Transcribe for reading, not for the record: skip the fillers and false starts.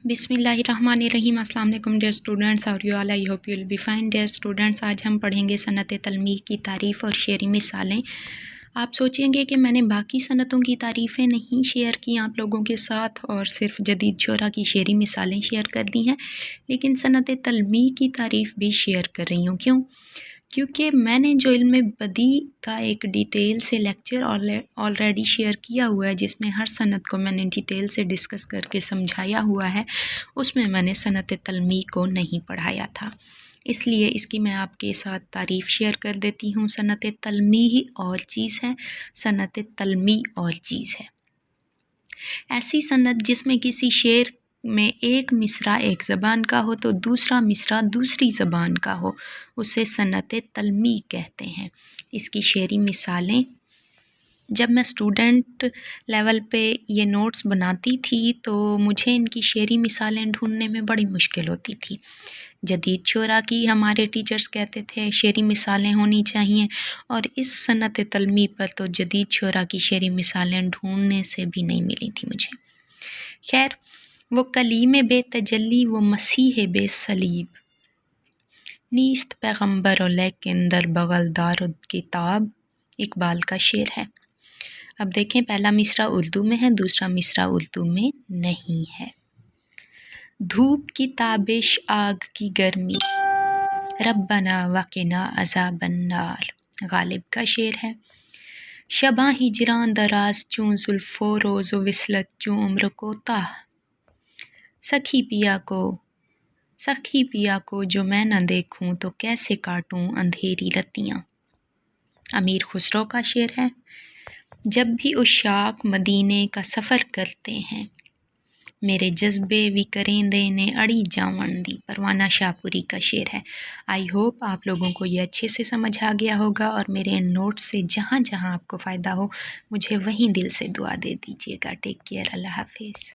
बिस्मिल्लाहिर्रहमानिर्रहीम। अस्सलाम वालेकुम डियर स्टूडेंट्स, और you all, I hope you will be fine. Dear students, आज हम पढ़ेंगे सनत तलमीह की तारीफ़ और शेरी मिसालें। आप सोचेंगे कि मैंने बाकी सनतों की तारीफ़ें नहीं शेयर की आप लोगों के साथ और सिर्फ जदीद शोरा की शेरी मिसालें शेयर कर दी हैं, लेकिन सनत तलमीह की तारीफ़ भी शेयर कर रही हूँ। क्यों? क्योंकि मैंने जो इल्म बदी का एक डिटेल से लेक्चर ऑलरेडी शेयर किया हुआ है, जिसमें हर सनत को मैंने डिटेल से डिस्कस करके समझाया हुआ है, उसमें मैंने सनत तलमीह को नहीं पढ़ाया था। इसलिए इसकी मैं आपके साथ तारीफ़ शेयर कर देती हूँ। सनत तलमीह और चीज़ है, सनत तलमीह और चीज़ है। ऐसी सनत जिसमें किसी शेर में एक मिसरा एक ज़बान का हो तो दूसरा मिसरा दूसरी ज़बान का हो, उसे सनत तलमीह कहते हैं। इसकी शेरी मिसालें, जब मैं स्टूडेंट लेवल पे ये नोट्स बनाती थी तो मुझे इनकी शेरी मिसालें ढूंढने में बड़ी मुश्किल होती थी। जदीद शोरा की हमारे टीचर्स कहते थे शेरी मिसालें होनी चाहिए, और इस सनत तलमीह पर तो जदीद शोरा की शेरी मिसालें ढूंढने से भी नहीं मिली थी मुझे। खैर, वो कलीम बेतजल्ली, वो मसीह बेसलीब, नीस्त पैगम्बर लेकिन दर बगल दारुद किताब, इकबाल का शेर है। अब देखें, पहला मिसरा उर्दू में है, दूसरा मिसरा उर्दू में नहीं है। धूप की ताबिश, आग की गर्मी, रब्बना वक़िना अज़ाबन्नार, गालिब का शेर है। शबा हिजरान दराज चूँ जुल्फ़ो रोज़ो विसलत चूँ उम्र कोताह, सखी पिया को जो मैं न देखूं तो कैसे काटूं अंधेरी रतियाँ, अमीर खुसरो का शेर है। जब भी उशाक मदीने का सफ़र करते हैं, मेरे जज्बे भी करेंदे ने अड़ी जावन दी, परवाना शाहपुरी का शेर है। आई होप आप लोगों को ये अच्छे से समझ आ गया होगा, और मेरे नोट से जहाँ जहाँ आपको फ़ायदा हो मुझे वहीं दिल से दुआ दे दीजिएगा। टेक केयर, अल्लाह हाफिज़।